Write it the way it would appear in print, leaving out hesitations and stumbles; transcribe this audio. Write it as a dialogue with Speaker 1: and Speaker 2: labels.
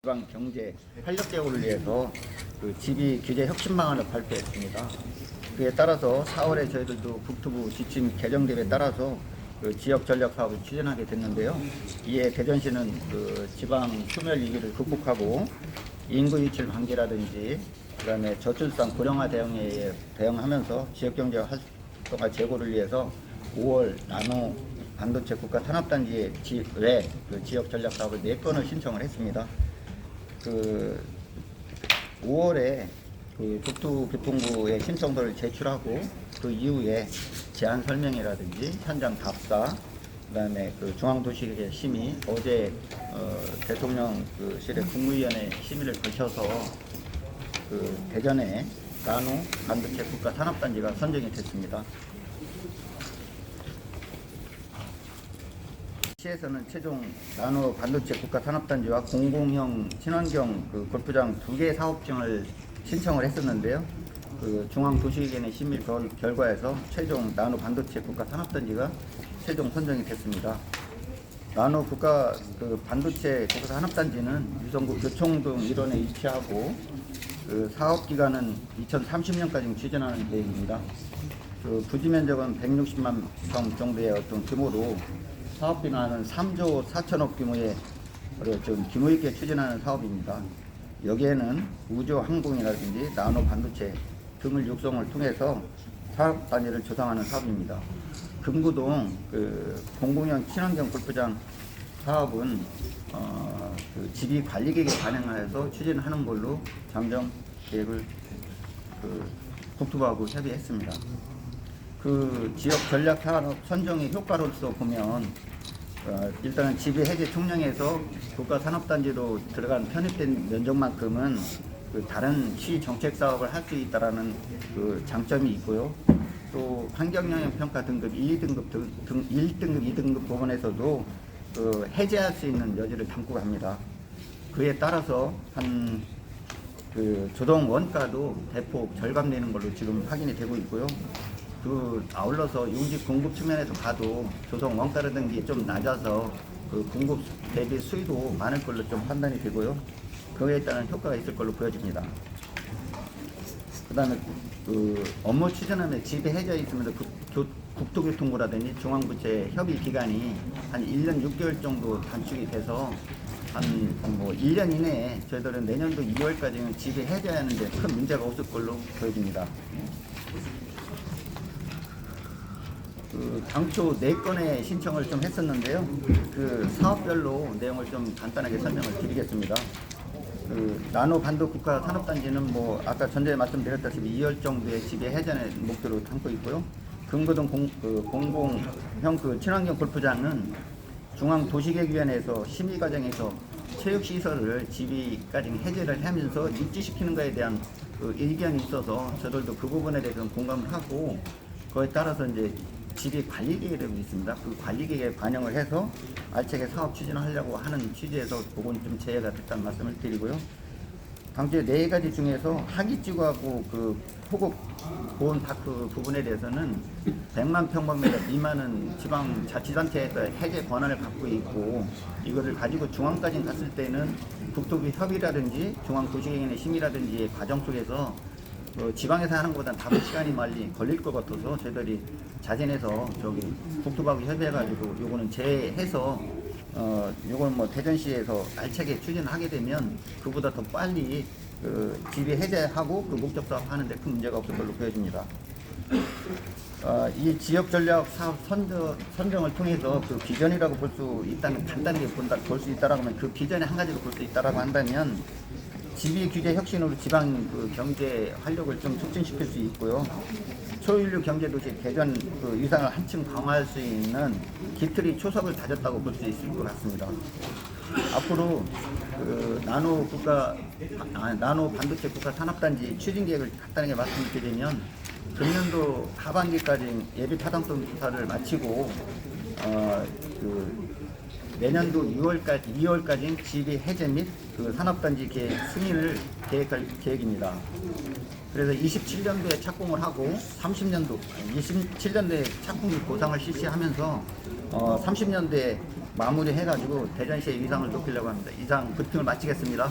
Speaker 1: 지방 경제 활력 제고를 위해서 그 지비 규제 혁신 방안을 발표했습니다. 그에 따라서 4월에 저희들도 국토부 지침 개정됨에 따라서 그 지역 전략 사업을 추진하게 됐는데요. 이에 대전시는 그 지방 소멸 위기를 극복하고 인구 유출 방지라든지 그다음에 저출산 고령화 대응하면서 지역 경제 활성화 제고를 위해서 5월 나노 반도체 국가 산업단지 외 그 지역 전략 사업을 4건을 신청을 했습니다. 그 5월에 그 국토교통부에 신청서를 제출하고 그 이후에 제안 설명회라든지 현장 답사, 그다음에 그 중앙도시계획 심의, 어제 대통령실의 국무위원회 심의를 거쳐서 그 대전에 나노 반도체 국가 산업단지가 선정이 됐습니다. 시에서는 최종 나노 반도체 국가 산업단지와 공공형 친환경 그 골프장 2개 사업증을 신청을 했었는데요. 그 중앙도시계획 심의 결과에서 최종 나노 반도체 국가 산업단지가 최종 선정이 됐습니다. 나노 국가 그 반도체 국가 산업단지는 유성구 교총동 일원에 위치하고 그 사업 기간은 2030년까지 추진하는 계획입니다. 그 부지 면적은 160만 평 정도의 어떤 규모로 사업비는 3조 4천억 규모의 좀 규모 있게 추진하는 사업입니다. 여기에는 우주 항공이라든지 나노 반도체 등을 육성을 통해서 사업 단지를 조성하는 사업입니다. 금구동 그 공공형 친환경 골프장 사업은 그 지비 관리 계획에 반영하여서 추진하는 걸로 잠정 계획을 그 국토부하고 협의했습니다. 그 지역 전략 산업 선정의 효과로서 보면 일단은 지비 해제 총량에서 국가 산업단지로 들어간 편입된 면적만큼은 그 다른 시 정책 사업을 할 수 있다라는 그 장점이 있고요. 또 환경영향 평가 등급 1등급 2등급 부분에서도 그 해제할 수 있는 여지를 담고 갑니다. 그에 따라서 한 그 조성 원가도 대폭 절감되는 걸로 지금 확인이 되고 있고요. 그 아울러서 용지 공급 측면에서 봐도 조성 원가라든지 좀 낮아서 그 공급 대비 수익도 많을 걸로 좀 판단이 되고요. 그에 따른 효과가 있을 걸로 보여집니다. 그다음에 그 업무 추진하면 지비 해제에 있으면서 국토교통부라든지 중앙부처의 협의 기간이 한 1년 6개월 정도 단축이 돼서 한 뭐 1년 이내에 저희들은 내년도 2월까지는 지비 해제하는데 큰 문제가 없을 걸로 보여집니다. 그 당초 4건의 신청을 좀 했었는데요. 그 사업별로 내용을 좀 간단하게 설명을 드리겠습니다. 그 나노 반도 국가 산업단지는 뭐 아까 전에 말씀드렸다시피 2월 정도의 지비 해제의 목표로 담고 있고요. 금고동 공공형 그 친환경 골프장은 중앙도시계획위원회에서 심의 과정에서 체육시설을 지비까지 해제를 하면서 유지시키는 것에 대한 그 의견이 있어서 저들도 그 부분에 대해서는 공감을 하고 그에 따라서 이제 지비 관리 계획이 있습니다. 그 관리 계획에 반영을 해서 알차게 사업 추진하려고 하는 취지에서 그건 좀 제외가 됐다는 말씀을 드리고요. 당초에 4가지 중에서 하기지구하고 그 호급 보온 파크 부분에 대해서는 100만 평방미터 미만은 지방자치단체에서 해제 권한을 갖고 있고 이거를 가지고 중앙까지 갔을 때는 국토부 협의라든지 중앙도시계획의 심의라든지 과정 속에서 지방에서 하는 것보다는 다소 시간이 많이 걸릴 것 같아서 저희들이 자진해서 국토부하고 협의해가지고 요거는 제해서 요건 뭐 대전시에서 알차게 추진하게 되면 그보다 더 빨리 지비 해제하고 그 목적 사업 하는데 큰 문제가 없을 걸로 보여집니다. 이 지역 전략 사업 선정을 통해서 그 비전이라고 볼 수 있다는 간단하게 볼 수 있다라고 하면 그 비전의 한 가지로 볼 수 있다라고 한다면 지비 규제 혁신으로 지방 그 경제 활력을 좀 촉진시킬 수 있고요. 초인류 경제도시 대전 그 위상을 한층 강화할 수 있는 기틀이 초석을 다졌다고 볼 수 있을 것 같습니다. 앞으로 그 나노 반도체 국가 산업단지 추진 계획을 간단하게 말씀드리면 금년도 하반기까지 예비 타당성 조사를 마치고 그 내년도 2월까지는 지비 해제 및 그 산업단지 계획 승인을 계획할 계획입니다. 그래서 27년도에 착공을 하고 27년도에 착공 및 보상을 실시하면서 30년도에 마무리해가지고 대전시의 위상을 높이려고 합니다. 이상 브리핑을 마치겠습니다.